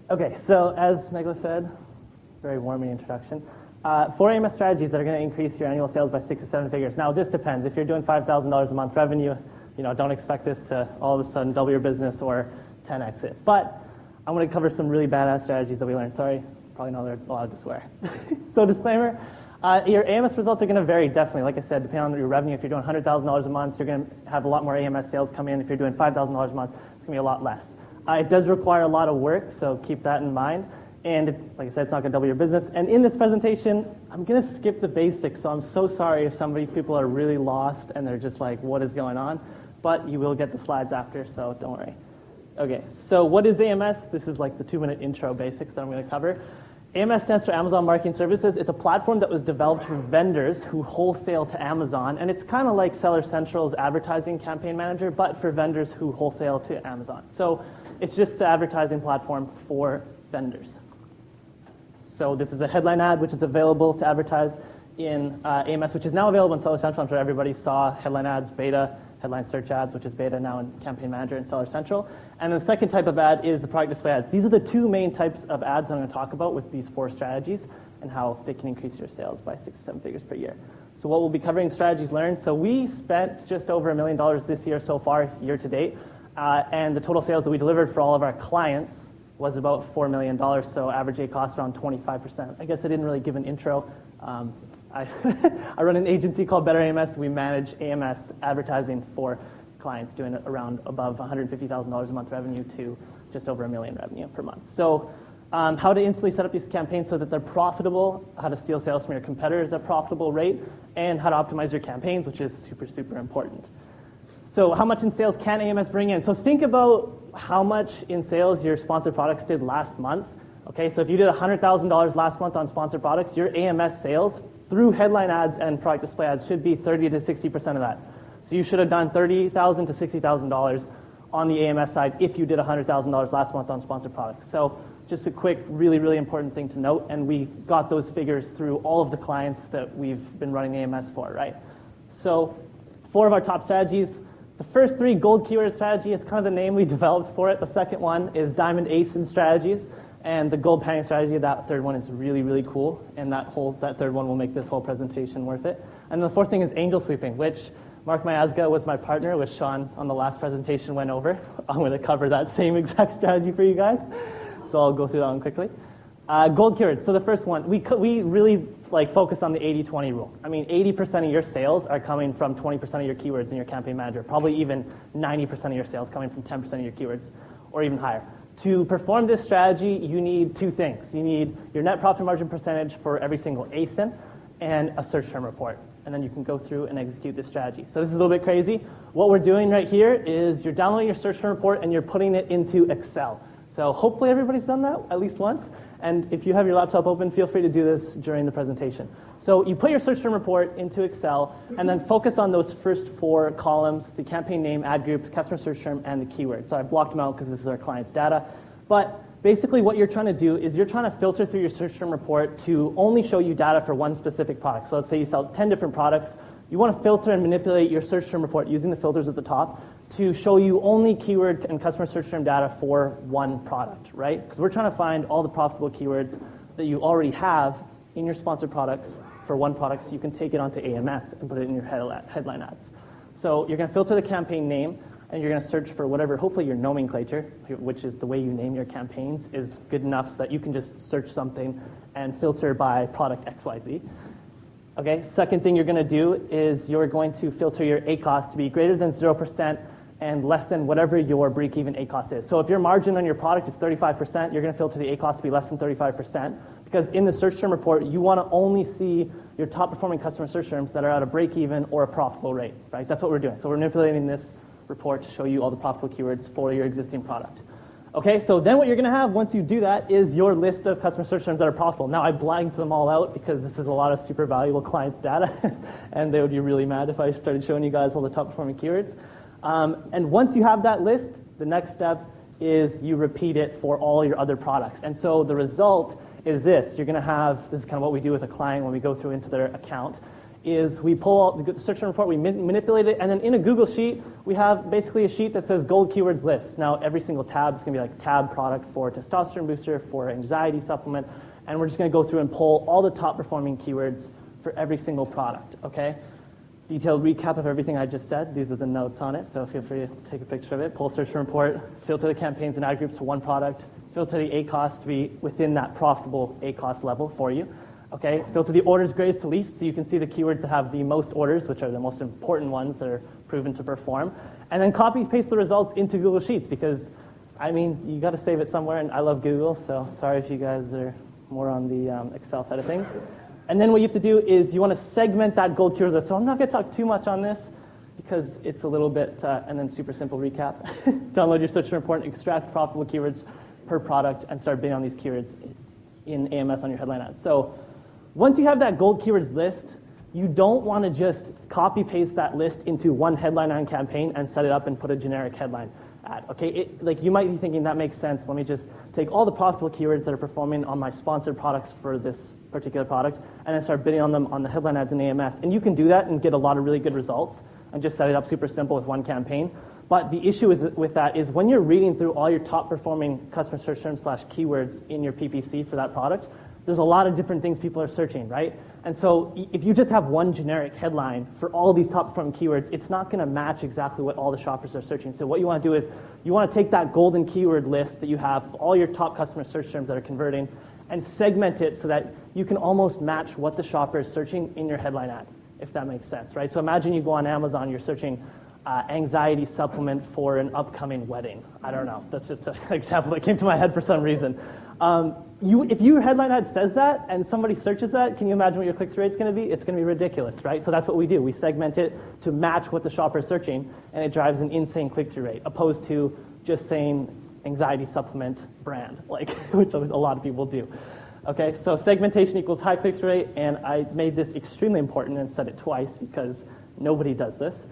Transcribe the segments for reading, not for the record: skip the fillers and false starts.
Okay, so as Megla said, very warming introduction. 4 AMS strategies that are going to increase your annual sales by 6 to 7 figures. Now, this depends. If you're doing $5,000 a month revenue, don't expect this to all of a sudden double your business or 10x it. But I'm going to cover some really badass strategies that we learned. Sorry, probably not allowed to swear. So disclaimer, your AMS results are going to vary, definitely. Like I said, depending on your revenue. If you're doing $100,000 a month, you're going to have a lot more AMS sales come in. If you're doing $5,000 a month, it's going to be a lot less. It does require a lot of work, so keep that in mind. And like I said, it's not going to double your business. And in this presentation, I'm going to skip the basics, so I'm so sorry if people are really lost and they're just like, what is going on? But you will get the slides after, so don't worry. Okay, so what is AMS? This is like the 2-minute intro basics that I'm going to cover. AMS stands for Amazon Marketing Services. It's a platform that was developed for vendors who wholesale to Amazon, and it's kind of like Seller Central's advertising campaign manager, but for vendors who wholesale to Amazon. So it's just the advertising platform for vendors. So this is a headline ad, which is available to advertise in AMS, which is now available in Seller Central. I'm sure everybody saw headline ads, beta, headline search ads, which is beta now in Campaign Manager and Seller Central. And the second type of ad is the product display ads. These are the 2 main types of ads I'm going to talk about with these 4 strategies and how they can increase your sales by 6 to 7 figures per year. So what we'll be covering, strategies learned. So we spent just over $1 million this year so far, year to date. And the total sales that we delivered for all of our clients was about $4 million, so average ACost around 25%. I guess I didn't really give an intro. I run an agency called Better AMS. We manage AMS advertising for clients doing around above $150,000 a month revenue to just over $1 million revenue per month. So how to instantly set up these campaigns so that they're profitable, how to steal sales from your competitors at a profitable rate, and how to optimize your campaigns, which is super, super important. So how much in sales can AMS bring in? So think about how much in sales your sponsored products did last month. Okay, so if you did $100,000 last month on sponsored products, your AMS sales through headline ads and product display ads should be 30 to 60% of that. So you should have done $30,000 to $60,000 on the AMS side if you did $100,000 last month on sponsored products. So just a quick, really, really important thing to note, and we got those figures through all of the clients that we've been running AMS for, right? So 4 of our top strategies. The first 3, gold keyword strategy, it's kind of the name we developed for it. The second one is diamond ASIN strategies. And the gold panning strategy, that third one is really, really cool. And that third one will make this whole presentation worth it. And the 4th thing is angel sweeping, which Mark Miazga was my partner, which Sean on the last presentation went over. I'm going to cover that same exact strategy for you guys. So I'll go through that one quickly. Gold keywords. So the first one, we really focus on the 80-20 rule. I mean, 80% of your sales are coming from 20% of your keywords in your campaign manager. Probably even 90% of your sales coming from 10% of your keywords, or even higher. To perform this strategy, you need 2 things. You need your net profit margin percentage for every single ASIN and a search term report. And then you can go through and execute this strategy. So this is a little bit crazy. What we're doing right here is you're downloading your search term report and you're putting it into Excel. So hopefully everybody's done that at least once. And if you have your laptop open, feel free to do this during the presentation. So you put your search term report into Excel and then focus on those first 4 columns, the campaign name, ad group, customer search term, and the keyword. So I blocked them out because this is our client's data. But basically what you're trying to do is you're trying to filter through your search term report to only show you data for one specific product. So let's say you sell 10 different products. You want to filter and manipulate your search term report using the filters at the top to show you only keyword and customer search term data for one product, right? Because we're trying to find all the profitable keywords that you already have in your sponsored products for one product so you can take it onto AMS and put it in your headline ads. So you're going to filter the campaign name and you're going to search for whatever, hopefully your nomenclature, which is the way you name your campaigns, is good enough so that you can just search something and filter by product XYZ. Okay, second thing you're going to do is you're going to filter your ACost to be greater than 0% and less than whatever your break-even ACost is. So if your margin on your product is 35%, you're going to filter the ACost to be less than 35%, because in the search term report, you want to only see your top-performing customer search terms that are at a break-even or a profitable rate, right? That's what we're doing. So we're manipulating this report to show you all the profitable keywords for your existing product. Okay, so then what you're going to have once you do that is your list of customer search terms that are profitable. Now, I blanked them all out because this is a lot of super valuable clients' data, and they would be really mad if I started showing you guys all the top-performing keywords. And once you have that list, the next step is you repeat it for all your other products. And so the result is this. You're going to have, this is kind of what we do with a client when we go through into their account, is we pull out the search term report, we manipulate it, and then in a Google Sheet, we have basically a sheet that says gold keywords list. Now, every single tab is going to be like tab product for testosterone booster, for anxiety supplement, and we're just going to go through and pull all the top performing keywords for every single product, okay? Detailed recap of everything I just said. These are the notes on it, so feel free to take a picture of it. Pull search term report, filter the campaigns and ad groups to one product, filter the ACOS to be within that profitable ACOS level for you. Okay, filter the orders greatest to least so you can see the keywords that have the most orders, which are the most important ones that are proven to perform. And then copy paste the results into Google Sheets because, I mean, you got to save it somewhere, and I love Google, so sorry if you guys are more on the Excel side of things. And then what you have to do is you want to segment that gold keyword list. So I'm not going to talk too much on this because it's a little bit, and then super simple recap. Download your search term report, extract profitable keywords per product, and start bidding on these keywords in AMS on your headline ads. So once you have that gold keywords list, you don't want to just copy-paste that list into one headline ad campaign and set it up and put a generic headline ad. Okay, like you might be thinking that makes sense. Let me just take all the profitable keywords that are performing on my sponsored products for this particular product and then start bidding on them on the headline ads in AMS. And you can do that and get a lot of really good results and just set it up super simple with one campaign. But the issue with that is when you're reading through all your top performing customer search terms / keywords in your PPC for that product, there's a lot of different things people are searching, right? And so if you just have one generic headline for all these top performing keywords, it's not going to match exactly what all the shoppers are searching. So what you want to do is you want to take that golden keyword list that you have of all your top customer search terms that are converting and segment it so that you can almost match what the shopper is searching in your headline ad, if that makes sense, right? So imagine you go on Amazon, you're searching anxiety supplement for an upcoming wedding. I don't know. That's just an example that came to my head for some reason. If your headline ad says that and somebody searches that, can you imagine what your click-through rate's going to be? It's going to be ridiculous, right? So that's what we do. We segment it to match what the shopper is searching, and it drives an insane click-through rate, opposed to just saying anxiety supplement brand, like which a lot of people do. Okay, so segmentation equals high click-through rate, and I made this extremely important and said it twice because nobody does this.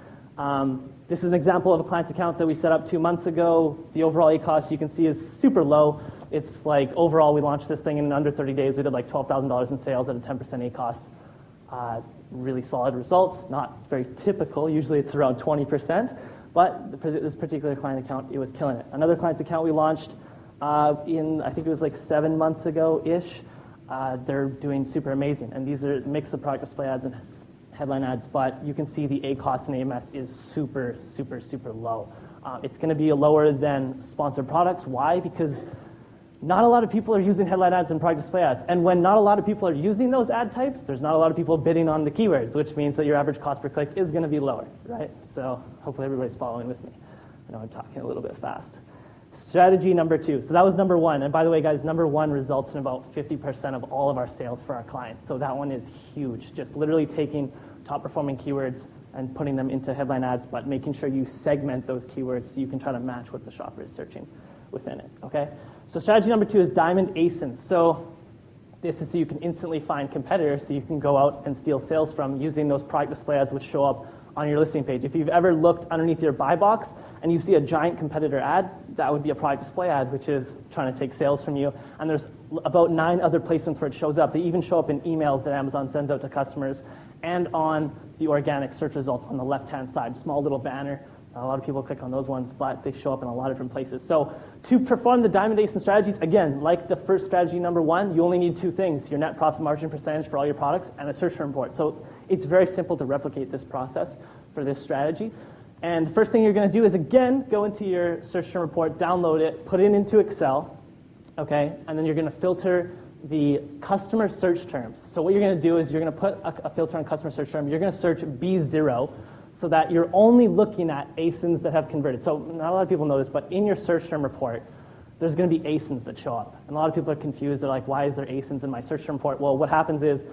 This is an example of a client's account that we set up 2 months ago. The overall ACOS you can see is super low. It's like overall we launched this thing in under 30 days. We did like $12,000 in sales at a 10% ACOS. Really solid results, not very typical. Usually it's around 20%, but this particular client account, it was killing it. Another client's account we launched in, I think it was like 7 months ago-ish. They're doing super amazing, and these are a mix of product display ads and headline ads, but you can see the ACOS in AMS is super, super, super low. It's going to be lower than sponsored products. Why? Because not a lot of people are using headline ads and product display ads. And when not a lot of people are using those ad types, there's not a lot of people bidding on the keywords, which means that your average cost per click is going to be lower, right? So hopefully everybody's following with me. I know I'm talking a little bit fast. Strategy number 2. So that was number 1. And by the way, guys, number 1 results in about 50% of all of our sales for our clients. So that one is huge. Just literally taking top performing keywords and putting them into headline ads, but making sure you segment those keywords so you can try to match what the shopper is searching within it, okay? So strategy number 2 is diamond ASINs. So this is so you can instantly find competitors that you can go out and steal sales from using those product display ads which show up on your listing page. If you've ever looked underneath your buy box and you see a giant competitor ad, that would be a product display ad, which is trying to take sales from you. And there's about 9 other placements where it shows up. They even show up in emails that Amazon sends out to customers and on the organic search results on the left-hand side. Small little banner. A lot of people click on those ones, but they show up in a lot of different places. So to perform the diamond ASIN strategies, again, like the first strategy number 1, you only need 2 things, your net profit margin percentage for all your products and a search term report. So it's very simple to replicate this process for this strategy. And the first thing you're going to do is, again, go into your search term report, download it, put it into Excel, okay? And then you're going to filter the customer search terms. So what you're going to do is you're going to put a filter on customer search term. You're going to search B0, so that you're only looking at ASINs that have converted. So not a lot of people know this, but in your search term report, there's going to be ASINs that show up. And a lot of people are confused. They're like, why is there ASINs in my search term report? Well, what happens is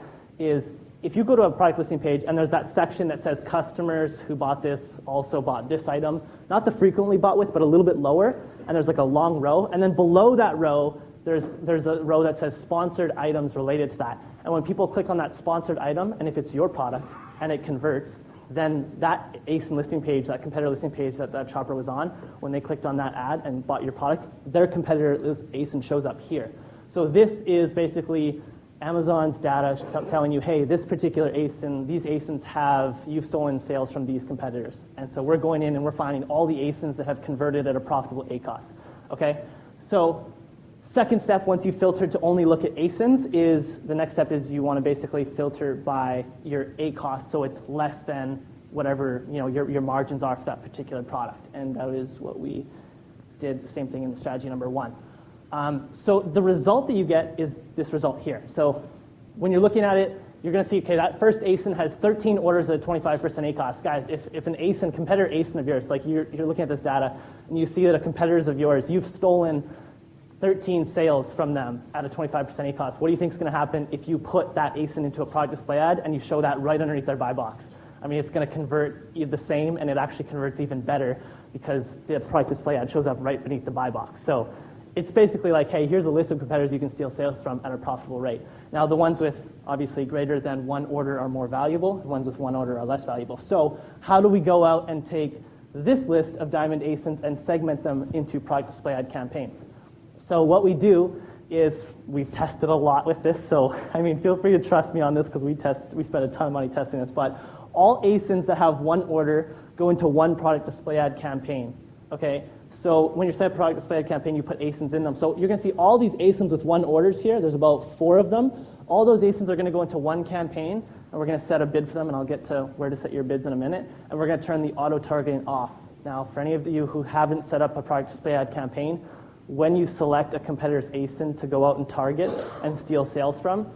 if you go to a product listing page and there's that section that says customers who bought this also bought this item, not the frequently bought with, but a little bit lower, and there's like a long row, and then below that row, there's a row that says sponsored items related to that. And when people click on that sponsored item, and if it's your product and it converts, then that ASIN listing page, that competitor listing page that that shopper was on, when they clicked on that ad and bought your product, their competitor ASIN shows up here. So this is basically Amazon's data telling you, hey, this particular ASIN, these ASINs you've stolen sales from these competitors. And so we're going in and we're finding all the ASINs that have converted at a profitable ACOS. Okay? So second step, once you filter to only look at ASINs, the next step is you want to basically filter by your ACOS so it's less than whatever your margins are for that particular product. And that is what we did, the same thing in the strategy number 1. So the result that you get is this result here. So when you're looking at it, you're going to see, okay, that first ASIN has 13 orders at a 25% ACOS. Guys, if an ASIN, competitor ASIN of yours, like you're looking at this data, and you see that a competitor's of yours, you've stolen 13 sales from them at a 25% ACOS, what do you think is going to happen if you put that ASIN into a product display ad and you show that right underneath their buy box? I mean, it's going to convert the same, and it actually converts even better because the product display ad shows up right beneath the buy box. So it's basically like, hey, here's a list of competitors you can steal sales from at a profitable rate. Now, the ones with obviously greater than 1 order are more valuable. The ones with 1 order are less valuable. So how do we go out and take this list of diamond ASINs and segment them into product display ad campaigns? So what we do is we've tested a lot with this. So, I mean, feel free to trust me on this because we spent a ton of money testing this. But all ASINs that have 1 order go into 1 product display ad campaign. Okay? So when you set a product display ad campaign, you put ASINs in them. So you're going to see all these ASINs with 1 orders here. There's about 4 of them. All those ASINs are going to go into 1 campaign, and we're going to set a bid for them, and I'll get to where to set your bids in a minute. And we're going to turn the auto-targeting off. Now, for any of you who haven't set up a product display ad campaign, when you select a competitor's ASIN to go out and target and steal sales from,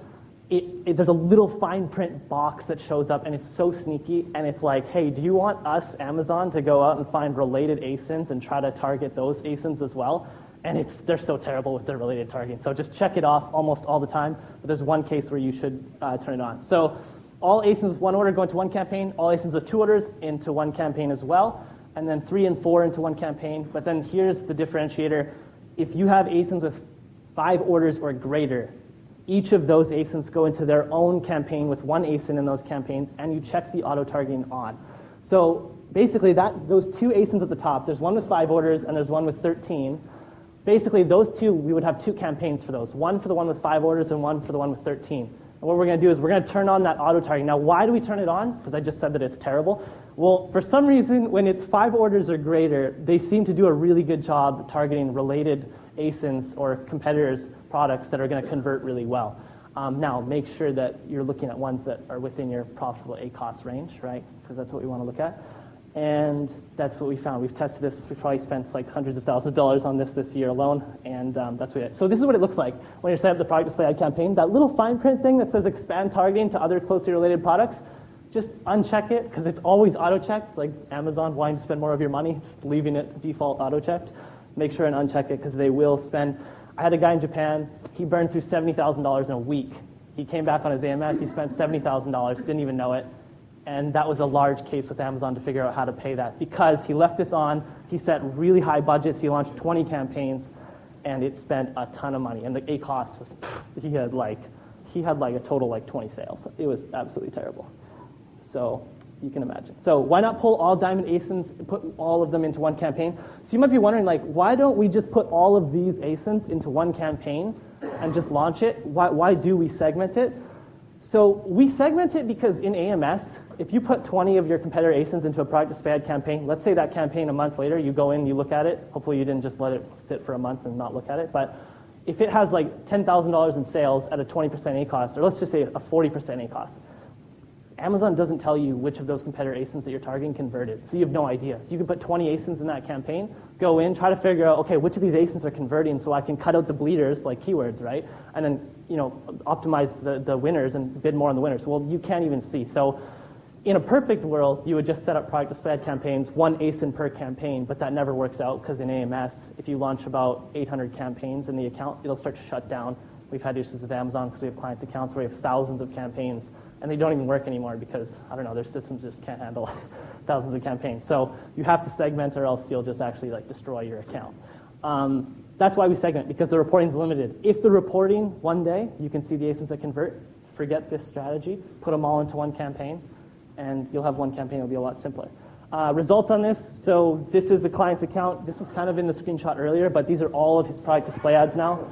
there's a little fine print box that shows up, and it's so sneaky, and it's like, hey, do you want us, Amazon, to go out and find related ASINs and try to target those ASINs as well? And they're so terrible with their related targeting. So just check it off almost all the time, but there's one case where you should turn it on. So all ASINs with 1 order go into 1 campaign, all ASINs with 2 orders into 1 campaign as well, and then 3 and 4 into 1 campaign. But then here's the differentiator. If you have ASINs with 5 orders or greater, each of those ASINs go into their own campaign with 1 ASIN in those campaigns, and you check the auto-targeting on. So basically, those 2 ASINs at the top, there's one with 5 orders and there's one with 13. Basically, those 2, we would have 2 campaigns for those, one for the one with 5 orders and one for the one with 13. And what we're going to do is we're going to turn on that auto-targeting. Now, why do we turn it on? Because I just said that it's terrible. Well, for some reason, when it's 5 orders or greater, they seem to do a really good job targeting related ASINs or competitors' products that are going to convert really well. Now, make sure that you're looking at ones that are within your profitable ACOS range, right? Because that's what we want to look at. And that's what we found. We've tested this. We probably spent like hundreds of thousands of dollars on this year alone, and that's what it. So this is what it looks like when you're setting up the product display ad campaign. That little fine print thing that says expand targeting to other closely related products, just uncheck it because it's always auto-checked. It's like Amazon wanting to spend more of your money, just leaving it default auto-checked. Make sure and uncheck it because they will spend. I had a guy in Japan. He burned through $70,000 in a week. He came back on his AMS. He spent $70,000, didn't even know it. And that was a large case with Amazon to figure out how to pay that because he left this on. He set really high budgets. He launched 20 campaigns, and it spent a ton of money. And the ACOS was, he had like a total like 20 sales. It was absolutely terrible. So you can imagine. So why not pull all diamond ASINs and put all of them into 1 campaign? So you might be wondering, like, why don't we just put all of these ASINs into 1 campaign and just launch it? Why do we segment it? So we segment it because in AMS, if you put 20 of your competitor ASINs into a product display ad campaign, let's say that campaign a month later, you go in, you look at it. Hopefully you didn't just let it sit for a month and not look at it. But if it has like $10,000 in sales at a 20% ACOS, or let's just say a 40% ACOS, Amazon doesn't tell you which of those competitor ASINs that you're targeting converted, so you have no idea. So you can put 20 ASINs in that campaign, go in, try to figure out, okay, which of these ASINs are converting so I can cut out the bleeders, like keywords, right? And then, optimize the winners and bid more on the winners. Well, you can't even see. So in a perfect world, you would just set up product display ad campaigns, 1 ASIN per campaign, but that never works out because in AMS, if you launch about 800 campaigns in the account, it'll start to shut down. We've had issues with Amazon because we have clients' accounts where we have thousands of campaigns, and they don't even work anymore because, I don't know, their systems just can't handle thousands of campaigns. So you have to segment or else you'll just actually like destroy your account. That's why we segment, because the reporting is limited. If the reporting, one day, you can see the ASINs that convert, forget this strategy, put them all into 1 campaign, and you'll have 1 campaign. It'll be a lot simpler. Results on this, so this is a client's account. This was kind of in the screenshot earlier, but these are all of his product display ads now.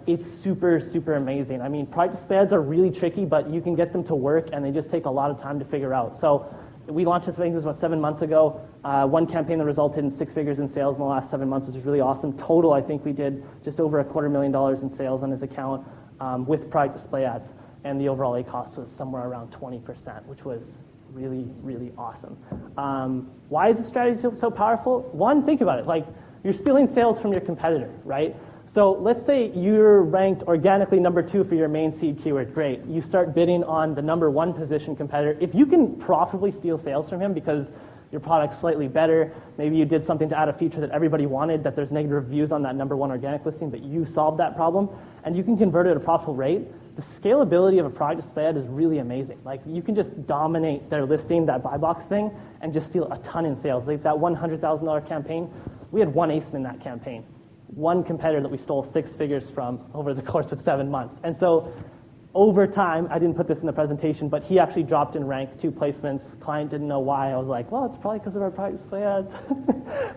It's super, super amazing. I mean, product display ads are really tricky, but you can get them to work, and they just take a lot of time to figure out. So we launched this, I think it was about 7 months ago. One campaign that resulted in 6 figures in sales in the last 7 months, which is really awesome. Total, I think we did just over $250,000 in sales on his account with product display ads. And the overall ACoS was somewhere around 20%, which was really, really awesome. Why is this strategy so powerful? One, think about it. Like, you're stealing sales from your competitor, right? So let's say you're ranked organically number 2 for your main seed keyword. Great. You start bidding on the number 1 position competitor. If you can profitably steal sales from him because your product's slightly better, maybe you did something to add a feature that everybody wanted, that there's negative reviews on that number 1 organic listing, but you solved that problem, and you can convert it at a profitable rate, the scalability of a product display ad is really amazing. Like, you can just dominate their listing, that buy box thing, and just steal a ton in sales. Like that $100,000 campaign, we had 1 ASIN in that campaign. 1 competitor that we stole 6 figures from over the course of 7 months. And so over time, I didn't put this in the presentation, but he actually dropped in rank 2 placements. Client didn't know why. I was like, well, it's probably because of our product display ads.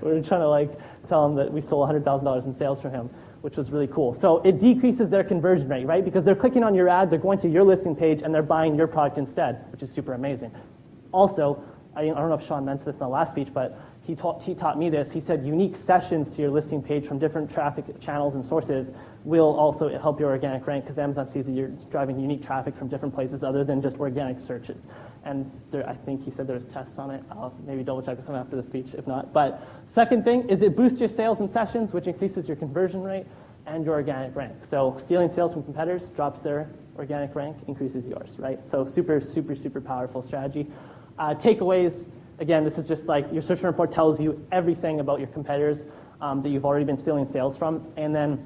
We were trying to tell him that we stole $100,000 in sales from him, which was really cool. So it decreases their conversion rate, right? Because they're clicking on your ad, they're going to your listing page, and they're buying your product instead, which is super amazing. Also, I don't know if Sean mentioned this in the last speech, but he taught me this. He said unique sessions to your listing page from different traffic channels and sources will also help your organic rank, because Amazon sees that you're driving unique traffic from different places other than just organic searches. And I think he said there was tests on it. I'll maybe double check with him after the speech, if not. But second thing is it boosts your sales and sessions, which increases your conversion rate and your organic rank. So stealing sales from competitors drops their organic rank, increases yours, right? So super, super, super powerful strategy. Takeaways. Again, this is just like your search report tells you everything about your competitors that you've already been stealing sales from, and then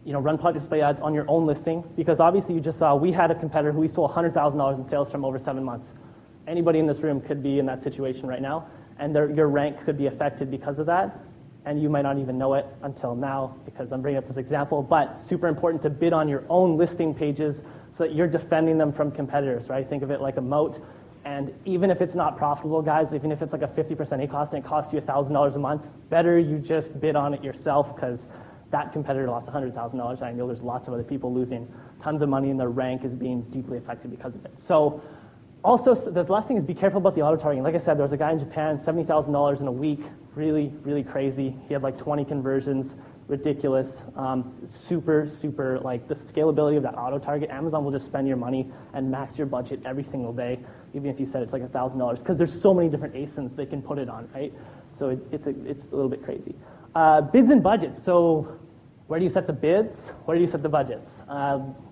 run product display ads on your own listing, because obviously you just saw we had a competitor who we stole $100,000 in sales from over 7 months. Anybody in this room could be in that situation right now, and your rank could be affected because of that, and you might not even know it until now because I'm bringing up this example, but super important to bid on your own listing pages so that you're defending them from competitors, right? Think of it like a moat. And even if it's not profitable, guys, even if it's like a 50% ACoS and it costs you $1,000 a month, better you just bid on it yourself, because that competitor lost $100,000. I know there's lots of other people losing tons of money, and their rank is being deeply affected because of it. So also, the last thing is be careful about the auto-targeting. Like I said, there was a guy in Japan, $70,000 in a week, really, really crazy. He had like 20 conversions, ridiculous, super, super, like the scalability of that auto-target. Amazon will just spend your money and max your budget every single day, even if you said it's like $1,000, because there's so many different ASINs they can put it on, right? So it's a little bit crazy. Bids and budgets. So where do you set the bids? Where do you set the budgets?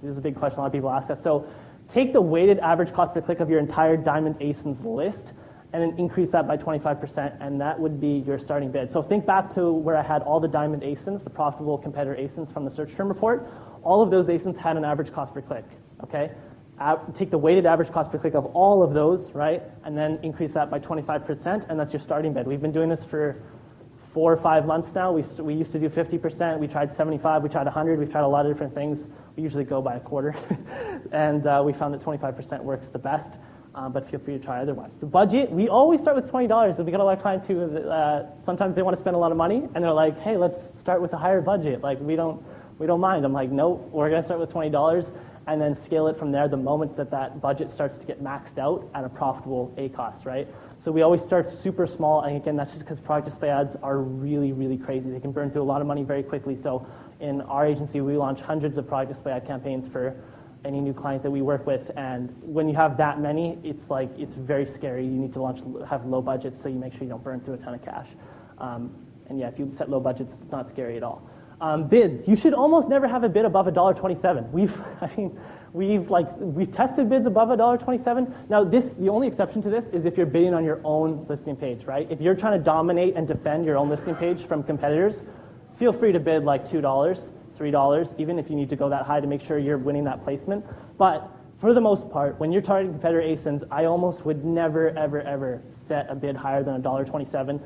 This is a big question a lot of people ask us. So take the weighted average cost per click of your entire Diamond ASINs list and then increase that by 25%, and that would be your starting bid. So think back to where I had all the Diamond ASINs, the profitable competitor ASINs from the search term report. All of those ASINs had an average cost per click, okay? Take the weighted average cost per click of all of those, right, and then increase that by 25%, and that's your starting bid. We've been doing this for 4 or 5 months now. We used to do 50%. We tried 75. We tried 100. We've tried a lot of different things. We usually go by a quarter, and we found that 25% works the best. But feel free to try otherwise. The budget, we always start with $20. And we got a lot of clients who sometimes they want to spend a lot of money, and they're like, "Hey, let's start with a higher budget. Like we don't mind." I'm like, "No, we're gonna start with $20." And then scale it from there the moment that budget starts to get maxed out at a profitable ACoS, right? So we always start super small, and again, that's just because product display ads are really, really crazy. They can burn through a lot of money very quickly. So in our agency, we launch hundreds of product display ad campaigns for any new client that we work with, and when you have that many, it's very scary. You need to have low budgets so you make sure you don't burn through a ton of cash. And yeah, if you set low budgets, it's not scary at all. Bids. You should almost never have a bid above $1.27. We've tested bids above $1.27. Now, the only exception to this is if you're bidding on your own listing page, right? If you're trying to dominate and defend your own listing page from competitors, feel free to bid like $2, $3, even if you need to go that high to make sure you're winning that placement. But for the most part, when you're targeting competitor ASINs, I almost would never, ever, ever set a bid higher than $1.27.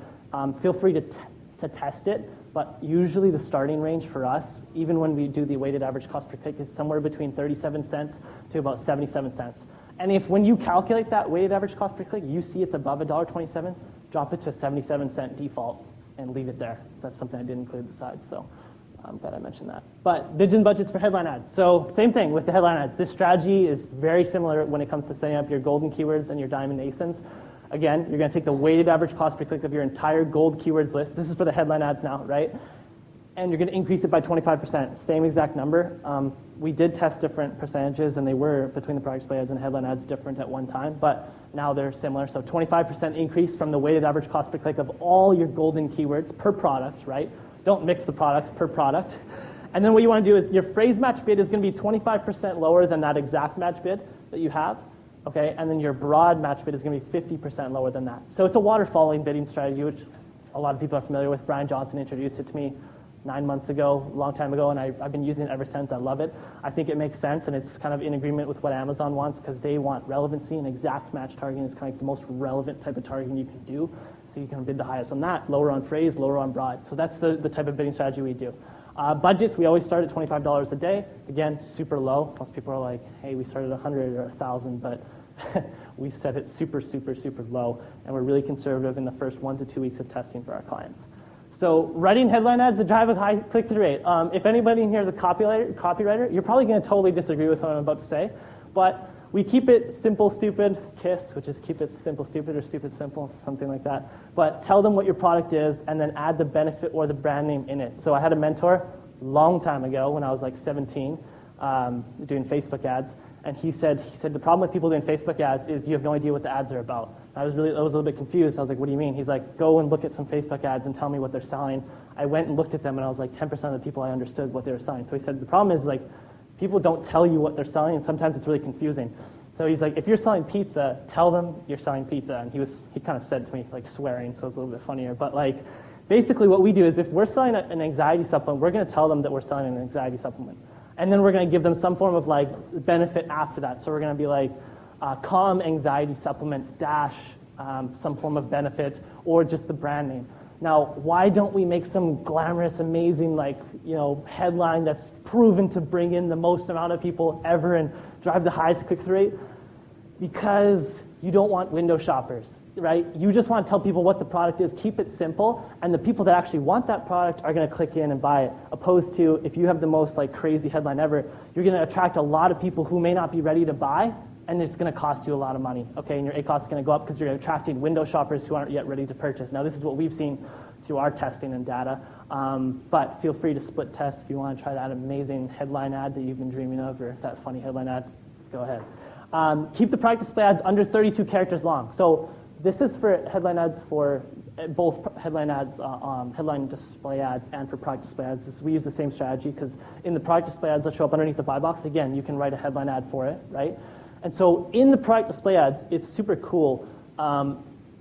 Feel free to test it. But usually the starting range for us, even when we do the weighted average cost per click, is somewhere between 37 cents to about 77 cents. And when you calculate that weighted average cost per click, you see it's above $1.27, drop it to a 77-cent default and leave it there. That's something I didn't include besides. So I'm glad I mentioned that. But bids and budgets for headline ads. So same thing with the headline ads. This strategy is very similar when it comes to setting up your golden keywords and your diamond ASINs. Again, you're going to take the weighted average cost per click of your entire gold keywords list. This is for the headline ads now, right? And you're going to increase it by 25%, same exact number. We did test different percentages, and they were, between the product display ads and headline ads, different at one time, but now they're similar. So 25% increase from the weighted average cost per click of all your golden keywords per product, right? Don't mix the products, per product. And then what you want to do is your phrase match bid is going to be 25% lower than that exact match bid that you have, okay? And then your broad match bid is going to be 50% lower than that. So it's a waterfalling bidding strategy, which a lot of people are familiar with. Brian Johnson introduced it to me 9 months ago, a long time ago, and I've been using it ever since. I love it. I think it makes sense, and it's kind of in agreement with what Amazon wants, because they want relevancy, and exact match targeting is kind of like the most relevant type of targeting you can do. So you can bid the highest on that, lower on phrase, lower on broad. So that's the type of bidding strategy we do. Budgets, we always start at $25 a day. Again, super low. Most people are like, hey, we started at 100 or 1,000, but we set it super, super, super low, and we're really conservative in the first 1 to 2 weeks of testing for our clients. So writing headline ads that drive a high click-through rate. If anybody in here is a copywriter, you're probably going to totally disagree with what I'm about to say, but we keep it simple, stupid, KISS, which is keep it simple, stupid, or stupid, simple, something like that. But tell them what your product is, and then add the benefit or the brand name in it. So I had a mentor a long time ago when I was like 17 doing Facebook ads, and he said the problem with people doing Facebook ads is you have no idea what the ads are about. I was a little bit confused. I was like, what do you mean? He's like, go and look at some Facebook ads and tell me what they're selling. I went and looked at them, and I was like, 10% of the people I understood what they were selling. So he said the problem is like people don't tell you what they're selling, and sometimes it's really confusing. So he's like, if you're selling pizza, tell them you're selling pizza. And he kind of said to me, like swearing, so it was a little bit funnier. But like, basically what we do is if we're selling an anxiety supplement, we're going to tell them that we're selling an anxiety supplement. And then we're going to give them some form of like benefit after that. So we're going to be like, calm anxiety supplement dash some form of benefit, or just the brand name. Now, why don't we make some glamorous, amazing, like, headline that's proven to bring in the most amount of people ever and drive the highest click-through rate? Because you don't want window shoppers, right? You just want to tell people what the product is, keep it simple, and the people that actually want that product are going to click in and buy it. Opposed to if you have the most like crazy headline ever, you're going to attract a lot of people who may not be ready to buy, and it's going to cost you a lot of money, okay? And your ACoS is going to go up because you're attracting window shoppers who aren't yet ready to purchase. Now, this is what we've seen through our testing and data, but feel free to split test if you want to try that amazing headline ad that you've been dreaming of, or that funny headline ad. Go ahead. Keep the product display ads under 32 characters long. So this is for headline ads for both headline ads, headline display ads, and for product display ads. We use the same strategy because in the product display ads that show up underneath the buy box, again, you can write a headline ad for it, right? And so in the product display ads, it's super cool.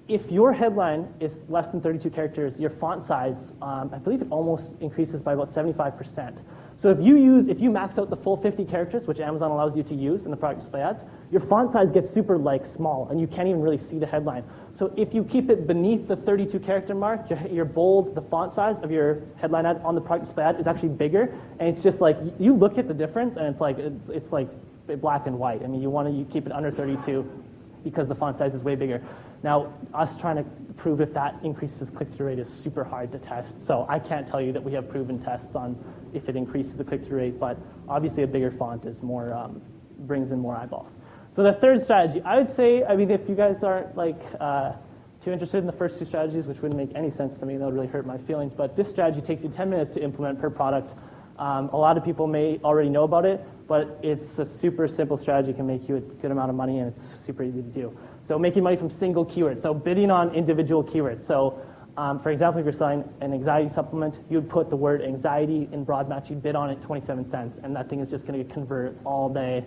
If your headline is less than 32 characters, your font size, I believe it almost increases by about 75%. So if you max out the full 50 characters, which Amazon allows you to use in the product display ads, your font size gets super like small, and you can't even really see the headline. So if you keep it beneath the 32 character mark, your bold, the font size of your headline ad on the product display ad is actually bigger, and it's just like you look at the difference, and it's like black and white. I mean, you keep it under 32 because the font size is way bigger. Now, us trying to prove if that increases click-through rate is super hard to test. So I can't tell you that we have proven tests on if it increases the click-through rate, but obviously a bigger font is more brings in more eyeballs. So the third strategy, I would say, I mean, if you guys aren't like too interested in the first two strategies, which wouldn't make any sense to me, that would really hurt my feelings, but this strategy takes you 10 minutes to implement per product. A lot of people may already know about it, but it's a super simple strategy, can make you a good amount of money, and it's super easy to do. So making money from single keywords, so bidding on individual keywords. So for example, if you're selling an anxiety supplement, you would put the word anxiety in broad match, you'd bid on it 27 cents, and that thing is just going to convert all day,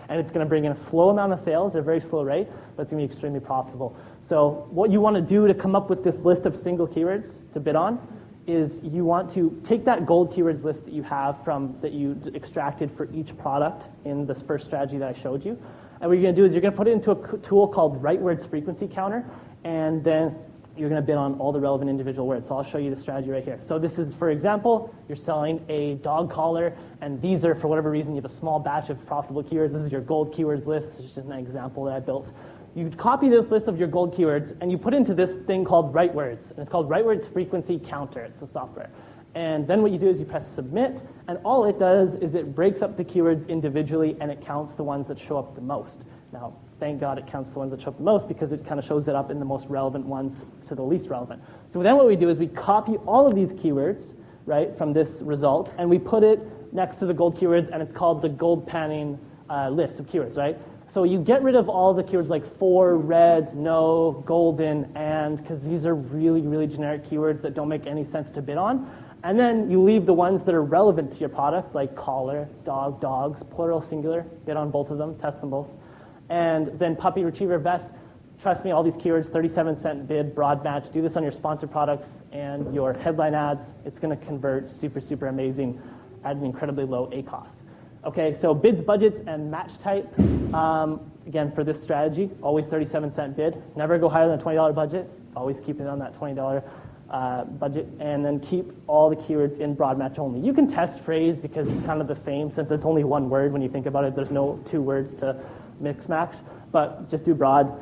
and it's going to bring in a slow amount of sales at a very slow rate, but it's going to be extremely profitable. So what you want to do to come up with this list of single keywords to bid on is you want to take that gold keywords list that you have that you extracted for each product in the first strategy that I showed you. And what you're going to do is you're going to put it into a tool called Right Words Frequency Counter, and then you're going to bid on all the relevant individual words. So I'll show you the strategy right here. So this is, for example, you're selling a dog collar, and these are, for whatever reason, you have a small batch of profitable keywords. This is your gold keywords list. This is just an example that I built. You copy this list of your gold keywords, and you put into this thing called Right Words. And it's called Right Words Frequency Counter. It's the software. And then what you do is you press submit, and all it does is it breaks up the keywords individually, and it counts the ones that show up the most. Now, thank God it counts the ones that show up the most, because it kind of shows it up in the most relevant ones to the least relevant. So then what we do is we copy all of these keywords, right, from this result, and we put it next to the gold keywords, and it's called the gold panning list of keywords, right? So you get rid of all the keywords like for, red, no, golden, and, because these are really, really generic keywords that don't make any sense to bid on. And then you leave the ones that are relevant to your product, like collar, dog, dogs, plural, singular, bid on both of them, test them both. And then puppy, retriever, vest, trust me, all these keywords, 37-cent bid, broad match. Do this on your sponsored products and your headline ads. It's going to convert super, super amazing at an incredibly low ACoS. Okay, so bids, budgets, and match type. Again, for this strategy, always 37-cent bid. Never go higher than a $20 budget. Always keep it on that $20 budget, and then keep all the keywords in broad match only. You can test phrase because it's kind of the same, since it's only one word when you think about it. There's no two words to mix match, but just do broad.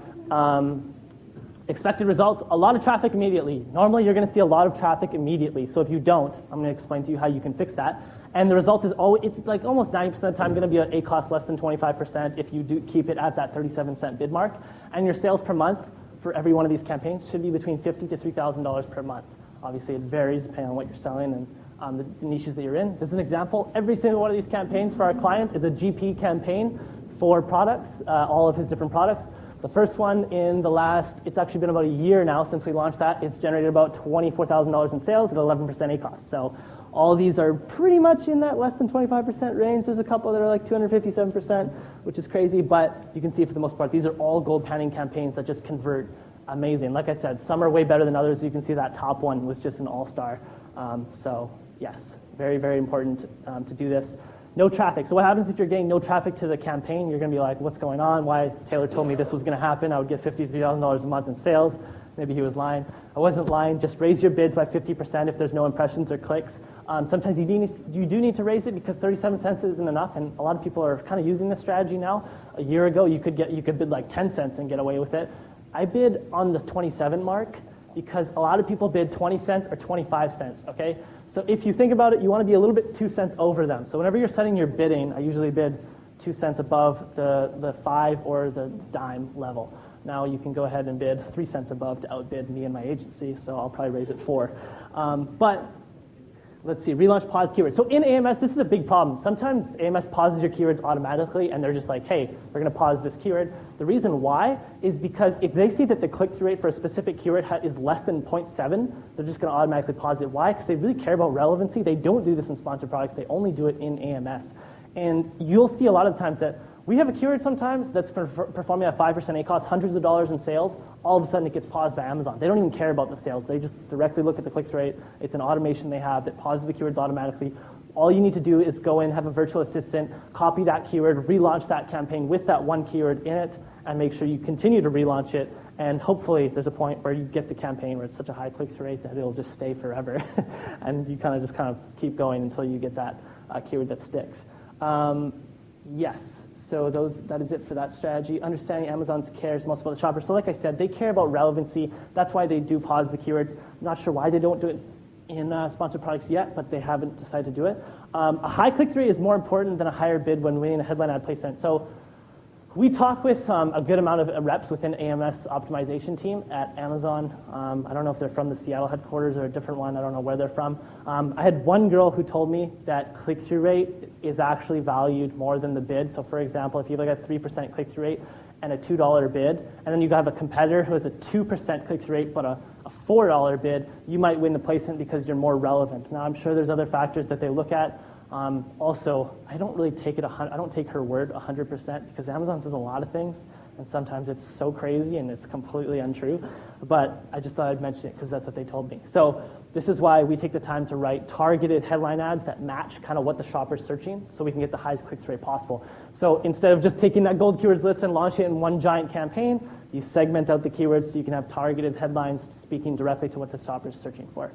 Expected results, a lot of traffic immediately. Normally you're going to see a lot of traffic immediately, so if you don't, I'm going to explain to you how you can fix that. And the result is always, it's like almost 90% of the time going to be an ACoS less than 25% if you do keep it at that 37-cent bid mark. And your sales per month for every one of these campaigns should be between $50,000 to $3,000 per month. Obviously, it varies depending on what you're selling and the niches that you're in. This is an example. Every single one of these campaigns for our client is a GP campaign for products, all of his different products. The first one in the last, it's actually been about a year now since we launched that. It's generated about $24,000 in sales at 11% ACoS. So all of these are pretty much in that less than 25% range. There's a couple that are like 257%, which is crazy, but you can see for the most part, these are all gold panning campaigns that just convert amazing. Like I said, some are way better than others. You can see that top one was just an all-star. So yes, very, very important to do this. No traffic. So what happens if you're getting no traffic to the campaign? You're going to be like, what's going on? Why? Taylor told me this was going to happen. I would get $53,000 a month in sales. Maybe he was lying. I wasn't lying. Just raise your bids by 50% if there's no impressions or clicks. Sometimes you do need to raise it because 37 cents isn't enough, and a lot of people are kind of using this strategy now. A year ago, you could bid like 10 cents and get away with it. I bid on the 27 mark because a lot of people bid 20 cents or 25 cents, okay? So if you think about it, you want to be a little bit 2 cents over them. So whenever you're setting your bidding, I usually bid 2 cents above the 5 or the dime level. Now you can go ahead and bid 3 cents above to outbid me and my agency, so I'll probably raise it 4. But let's see, relaunch pause keywords. So in AMS, this is a big problem. Sometimes AMS pauses your keywords automatically, and they're just like, hey, we're going to pause this keyword. The reason why is because if they see that the click-through rate for a specific keyword is less than 0.7, they're just going to automatically pause it. Why? Because they really care about relevancy. They don't do this in sponsored products. They only do it in AMS. And you'll see a lot of times that we have a keyword sometimes that's performing at 5% ACoS, hundreds of dollars in sales. All of a sudden, it gets paused by Amazon. They don't even care about the sales. They just directly look at the click-through rate. It's an automation they have that pauses the keywords automatically. All you need to do is go in, have a virtual assistant, copy that keyword, relaunch that campaign with that one keyword in it, and make sure you continue to relaunch it. And hopefully, there's a point where you get the campaign where it's such a high click-through rate that it'll just stay forever. And you kind of keep going until you get that keyword that sticks. Yes. So that is it for that strategy. Understanding Amazon cares most about the shopper. So like I said, they care about relevancy. That's why they do pause the keywords. I'm not sure why they don't do it in sponsored products yet, but they haven't decided to do it. A high click-through rate is more important than a higher bid when winning a headline ad placement. So we talk with a good amount of reps within AMS optimization team at Amazon. I don't know if they're from the Seattle headquarters or a different one. I don't know where they're from. I had one girl who told me that click-through rate is actually valued more than the bid. So for example, if you look at 3% click-through rate and a $2 bid, and then you have a competitor who has a 2% click-through rate but a $4 bid, you might win the placement because you're more relevant. Now I'm sure there's other factors that they look at. Also, I don't really take it. I don't take her word 100% because Amazon says a lot of things, and sometimes it's so crazy and it's completely untrue. But I just thought I'd mention it because that's what they told me. So this is why we take the time to write targeted headline ads that match kind of what the shopper's searching, so we can get the highest click-through rate possible. So instead of just taking that gold keywords list and launching it in one giant campaign, you segment out the keywords so you can have targeted headlines speaking directly to what the shopper's searching for.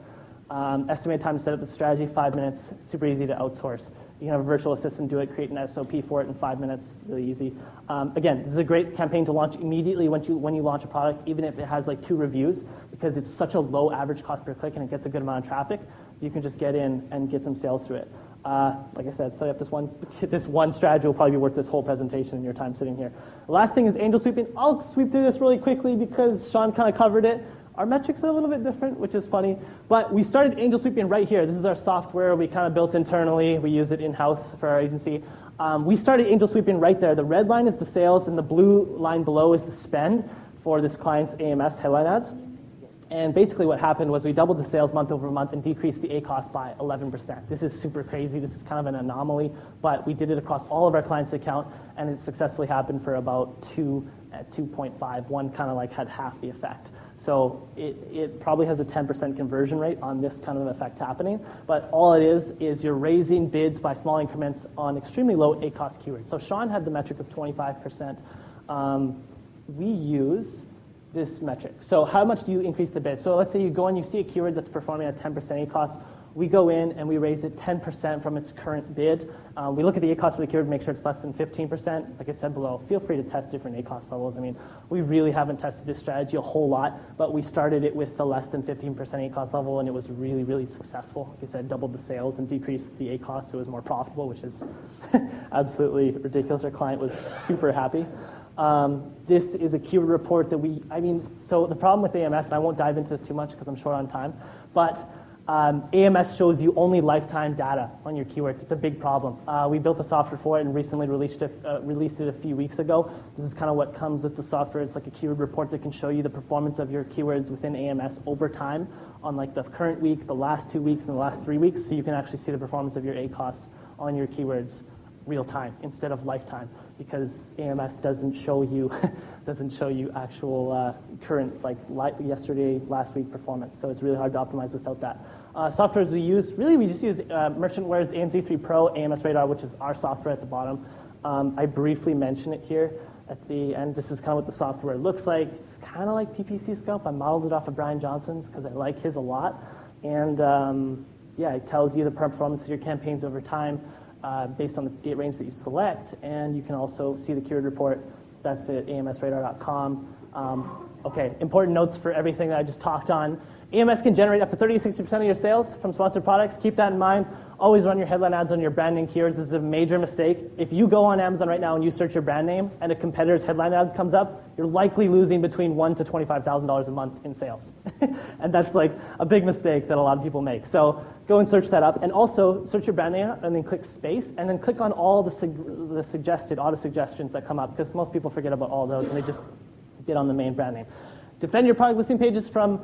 Estimated time to set up the strategy, 5 minutes. Super easy to outsource. You can have a virtual assistant do it, create an SOP for it in 5 minutes. Really easy. Again, this is a great campaign to launch immediately when you launch a product, even if it has like 2 reviews, because it's such a low average cost per click and it gets a good amount of traffic. you can just get in and get some sales through it. Like I said, setting up this one strategy will probably be worth this whole presentation in your time sitting here. The last thing is angel sweeping. I'll sweep through this really quickly because Sean kind of covered it. Our metrics are a little bit different, which is funny. But we started angel sweeping right here. This is our software we kind of built internally. We use it in-house for our agency. We started angel sweeping right there. The red line is the sales, and the blue line below is the spend for this client's AMS headline ads. And basically what happened was we doubled the sales month over month and decreased the ACoS by 11%. This is super crazy. This is kind of an anomaly, but we did it across all of our clients' account, and it successfully happened for about 2 at 2.5. One kind of like had half the effect. So it probably has a 10% conversion rate on this kind of effect happening. But all it is you're raising bids by small increments on extremely low ACoS keywords. So Sean had the metric of 25%. We use this metric. So how much do you increase the bid? So let's say you go and you see a keyword that's performing at 10% ACoS. We go in and we raise it 10% from its current bid. We look at the ACoS for the keyword, make sure it's less than 15%. Like I said below, feel free to test different ACoS levels. I mean, we really haven't tested this strategy a whole lot, but we started it with the less than 15% ACoS level, and it was really, really successful. Like I said, doubled the sales and decreased the ACoS, so it was more profitable, which is absolutely ridiculous. Our client was super happy. This is a keyword report that so the problem with AMS, and I won't dive into this too much because I'm short on time, but AMS shows you only lifetime data on your keywords. It's a big problem. We built a software for it and recently released it a few weeks ago. This is kind of what comes with the software. It's like a keyword report that can show you the performance of your keywords within AMS over time on like the current week, the last 2 weeks, and the last 3 weeks, so you can actually see the performance of your ACoS on your keywords real time instead of lifetime, because AMS doesn't show you actual current yesterday, last week performance. So it's really hard to optimize without that. Softwares we just use MerchantWare's AMZ3 Pro, AMS Radar, which is our software at the bottom. I briefly mention it here at the end. This is kind of what the software looks like. It's kind of like PPC Scope. I modeled it off of Brian Johnson's because I like his a lot. And it tells you the performance of your campaigns over time, based on the date range that you select, and you can also see the keyword report. That's at amsradar.com. Okay, important notes for everything that I just talked on. AMS can generate up to 30-60% of your sales from sponsored products. Keep that in mind. Always run your headline ads on your brand name keywords. This is a major mistake. If you go on Amazon right now and you search your brand name and a competitor's headline ads comes up, you're likely losing between $1,000 to $25,000 a month in sales. And that's like a big mistake that a lot of people make. So go and search that up. And also search your brand name and then click space and then click on all the suggested auto suggestions that come up, because most people forget about all those and they just bid on the main brand name. Defend your product listing pages from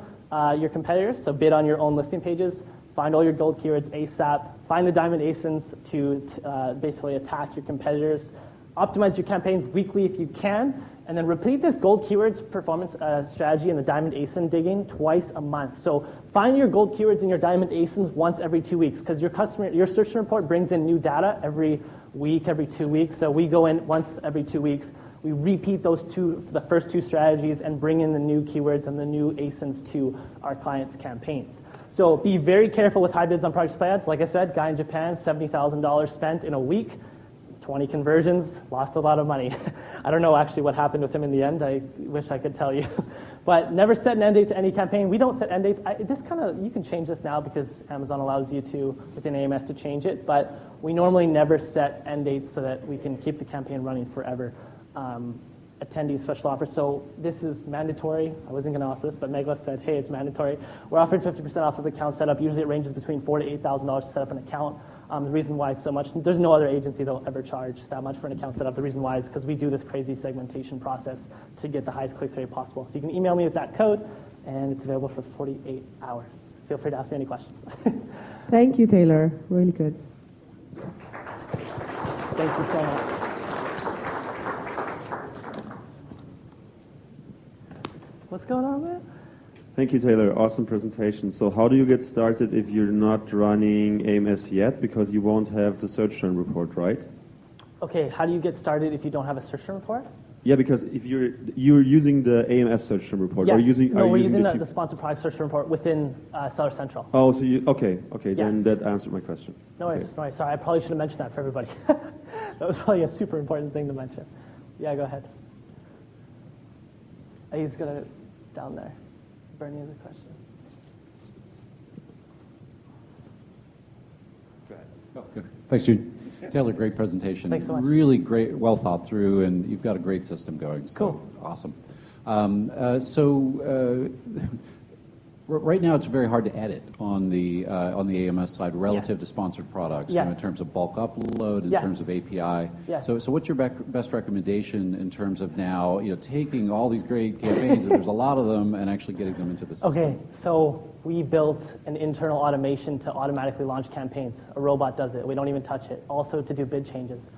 your competitors, so bid on your own listing pages. Find all your gold keywords ASAP. Find the diamond ASINs to basically attack your competitors. Optimize your campaigns weekly if you can. And then repeat this gold keywords performance strategy and the diamond ASIN digging twice a month. So find your gold keywords and your diamond ASINs once every 2 weeks, because your search report brings in new data every week, every 2 weeks. So we go in once every 2 weeks. We repeat the first two strategies and bring in the new keywords and the new ASINs to our clients' campaigns. So be very careful with high bids on product display ads. Like I said, guy in Japan, $70,000 spent in a week, 20 conversions, lost a lot of money. I don't know actually what happened with him in the end. I wish I could tell you. But never set an end date to any campaign. We don't set end dates. You can change this now because Amazon allows you to, within AMS, to change it. But we normally never set end dates so that we can keep the campaign running forever. Attendee special offer. So this is mandatory. I wasn't going to offer this, but Megla said, hey, it's mandatory. We're offering 50% off of account setup. Usually it ranges between $4,000 to $8,000 to set up an account. The reason why it's so much, there's no other agency that will ever charge that much for an account setup. The reason why is because we do this crazy segmentation process to get the highest click rate possible. So you can email me with that code, and it's available for 48 hours. Feel free to ask me any questions. Thank you, Taylor. Really good. Thank you so much. What's going on, man? Thank you, Taylor. Awesome presentation. So how do you get started if you're not running AMS yet? Because you won't have the search term report, right? Okay, how do you get started if you don't have a search term report? Yeah, because if you're using the AMS search term report, yes. we're using the sponsored product search term report within Seller Central. Oh, so okay, yes. Then that answered my question. No worries, no worries. Sorry, I probably should have mentioned that for everybody. That was probably a super important thing to mention. Yeah, go ahead. He's gonna down there. Bernie has a question. Oh, good. Thanks, Jude. Taylor, great presentation. Thanks so much. Really great, well thought through, and you've got a great system going. So Cool. Awesome. Right now, it's very hard to edit on the AMS side relative to sponsored products. Yes. In terms of bulk upload, in Yes. terms of API. Yes. So what's your best recommendation in terms of now, taking all these great campaigns, and there's a lot of them, and actually getting them into the system? Okay, so we built an internal automation to automatically launch campaigns. A robot does it. We don't even touch it. Also to do bid changes.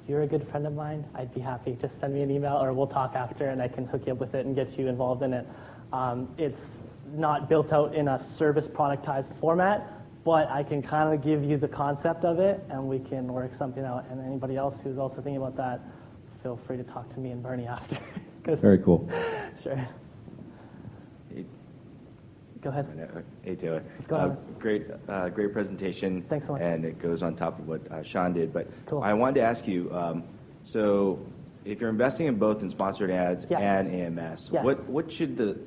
You're a good friend of mine. I'd be happy. Just send me an email, or we'll talk after, and I can hook you up with it and get you involved in it. It's not built out in a service productized format, but I can kind of give you the concept of it, and we can work something out. And anybody else who's also thinking about that, feel free to talk to me and Bernie after. Very cool. Sure. Go ahead. Hey, Taylor. What's going on? Great presentation. Thanks so much. And it goes on top of what Sean did. But Cool. I wanted to ask you, so if you're investing in both in sponsored ads Yes. and AMS, Yes. what should the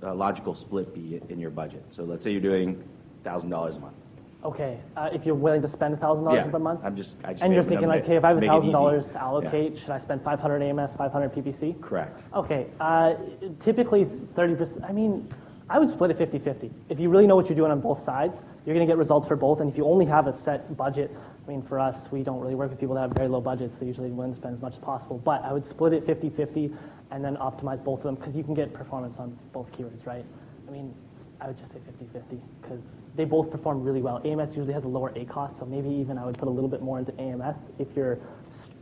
logical split be in your budget? So let's say you're doing $1,000 a month. Okay, if you're willing to spend $1,000 per month, I just and you're made up a thinking number like, okay, if I have to make it easy. $1,000 to allocate, should I spend 500 AMS, 500 PPC? Correct. Okay, typically 30%. I mean, I would split it 50-50. If you really know what you're doing on both sides, you're going to get results for both. And if you only have a set budget, I mean, for us, we don't really work with people that have very low budgets. They usually willing to spend as much as possible. But I would split it 50-50 and then optimize both of them because you can get performance on both keywords, right? I mean, I would just say 50-50 because they both perform really well. AMS usually has a lower A cost, so maybe even I would put a little bit more into AMS if you're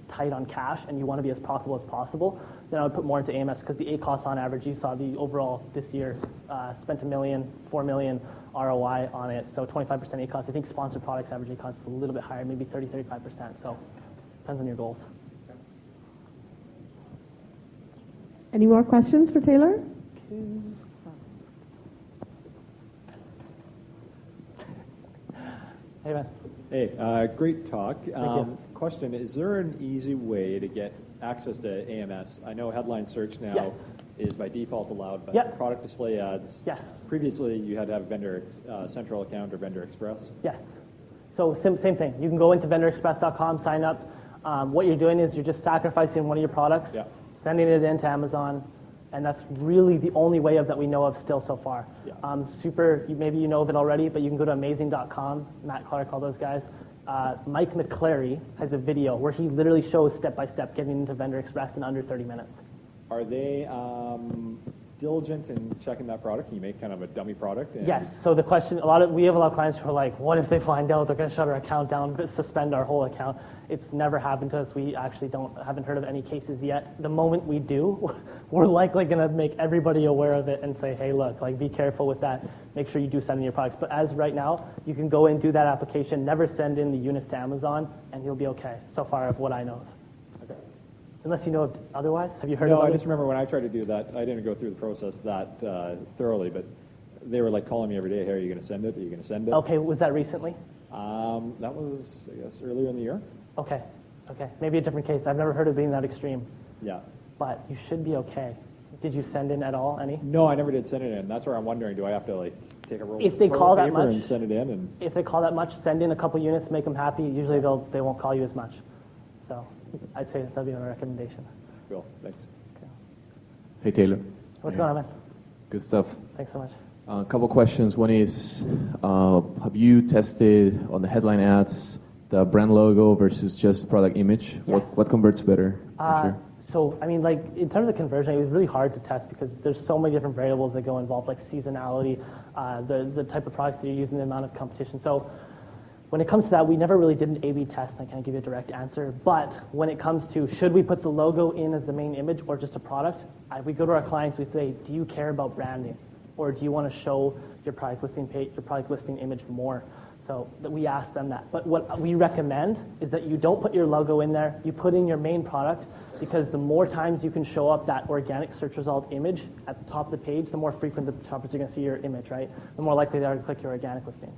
tight on cash and you want to be as profitable as possible. Then I would put more into AMS because the A cost on average, you saw the overall this year spent $1 million, $4 million ROI on it, so 25% A cost. I think sponsored products average A cost is a little bit higher, maybe 30-35%. So depends on your goals. Any more questions for Taylor? Hey, man. Hey, great talk. you. Question, is there an easy way to get access to AMS? I know headline search now Yes. is by default allowed, but Yep. product display ads, Yes. previously you had to have a vendor central account or vendor express. Yes. So same thing. You can go into vendorexpress.com, sign up. What you're doing is you're just sacrificing one of your products, Yeah. sending it into Amazon, and that's really the only way of that we know of still so far. Yeah. Maybe you know of it already, but you can go to amazing.com, Matt Clark, all those guys. Mike McClary has a video where he literally shows step-by-step getting into Vendor Express in under 30 minutes. Are they diligent in checking that product? Can you make kind of a dummy product? And Yes. So the question, we have a lot of clients who are like, what if they find out they're going to shut our account down, suspend our whole account? It's never happened to us. We actually haven't heard of any cases yet. The moment we do, we're likely going to make everybody aware of it and say, hey, look, be careful with that. Make sure you do send in your products. But as right now, you can go and do that application, never send in the units to Amazon, and you'll be okay. So far of what I know of. Unless you know of otherwise. Have you heard No, of I it? just remember when I tried to do that, I didn't go through the process that thoroughly, but they were calling me every day, hey, are you going to send it? Are you going to send it? Okay, was that recently? That was, I guess, earlier in the year. Okay. Maybe a different case. I've never heard of being that extreme. Yeah. But you should be okay. Did you send in at all, any? No, I never did send it in. That's where I'm wondering, do I have to take a roll If they of call that paper much- and send it in? And If they call that much, send in a couple units, make them happy. Usually they won't call you as much. So I'd say that'd be my recommendation. cool, thanks. Hey, Taylor. What's going on, man? Good stuff. Thanks so much. A couple questions. One is, have you tested on the headline ads the brand logo versus just product image? Yes. What converts better? For sure? So, I mean, in terms of conversion, it was really hard to test because there's so many different variables that go involved, like seasonality, the type of products that you're using, the amount of competition. So when it comes to that, we never really did an A/B test, and I can't give you a direct answer. But when it comes to should we put the logo in as the main image or just a product, we go to our clients, we say, do you care about branding? Or do you want to show your product listing page, your product listing image more? So that we ask them that. But what we recommend is that you don't put your logo in there, you put in your main product, because the more times you can show up that organic search result image at the top of the page, the more frequent the shoppers are going to see your image, right? The more likely they are to click your organic listing.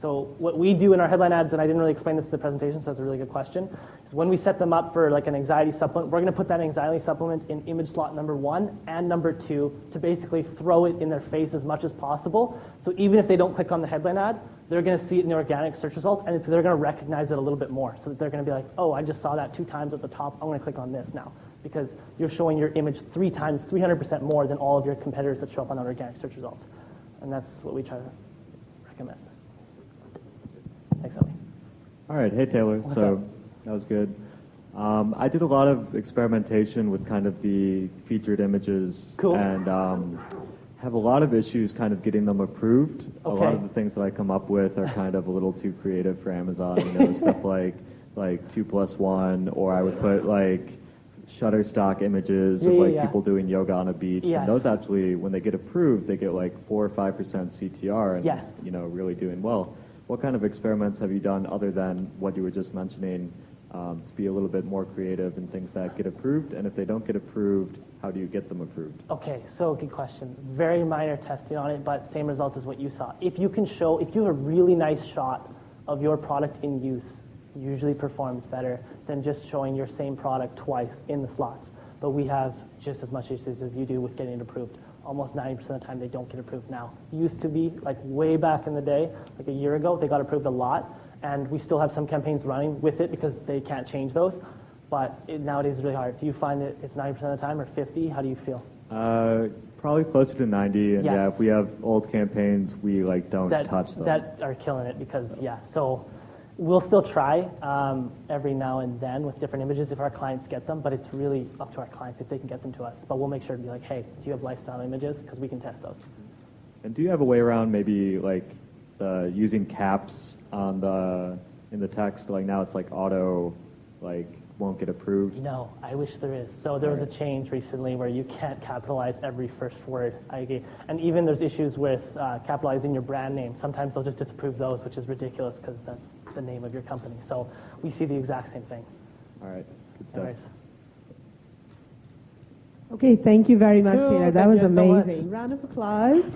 So what we do in our headline ads, and I didn't really explain this in the presentation, so that's a really good question, is when we set them up for like an anxiety supplement, we're going to put that anxiety supplement in image slot number 1 and number 2 to basically throw it in their face as much as possible. So even if they don't click on the headline ad, they're going to see it in the organic search results, and they're going to recognize it a little bit more. So that they're going to be like, oh, I just saw that 2 times at the top. I'm going to click on this now, because you're showing your image 3 times, 300% more than all of your competitors that show up on our organic search results. And that's what we try to recommend. Thanks, Ellie. All right. Hey, Taylor. What's so up? that was good. I did a lot of experimentation with kind of the featured images. Cool. And have a lot of issues kind of getting them approved. A lot Okay. of the things that I come up with are kind of a little too creative for Amazon. You know, stuff like 2+1, or I would put like Shutterstock images of like people doing yoga on a beach. Yes. And those actually, when they get approved, they get like 4 or 5% CTR, and Yes. you know, really doing well. What kind of experiments have you done other than what you were just mentioning to be a little bit more creative in things that get approved? And if they don't get approved, how do you get them approved? Okay, so good question. Very minor testing on it, but same results as what you saw. If you can show, if you have a really nice shot of your product in use, usually performs better than just showing your same product twice in the slots. But we have just as much issues as you do with getting it approved. Almost 90% of the time they don't get approved now. Used to be, like way back in the day, like a year ago, they got approved a lot, and we still have some campaigns running with it because they can't change those. But nowadays it's really hard. Do you find that it's 90% of the time or 50? How do you feel? Probably closer to 90. And Yes. yeah, if we have old campaigns, we like don't touch them. That are killing it because, so we'll still try every now and then with different images if our clients get them, but it's really up to our clients if they can get them to us. But we'll make sure to be like, hey, do you have lifestyle images? Because we can test those. And do you have a way around maybe like using caps on in the text? Like now it's like auto, like won't get approved. No, I wish there is. So there was a change recently where you can't capitalize every first word. I agree. And even there's issues with capitalizing your brand name. Sometimes they'll just disapprove those, which is ridiculous because that's the name of your company. So we see the exact same thing. All right, good stuff. Anyways. Okay, thank you very much, Cool, Taylor. That thank was you so much. amazing. Round of applause.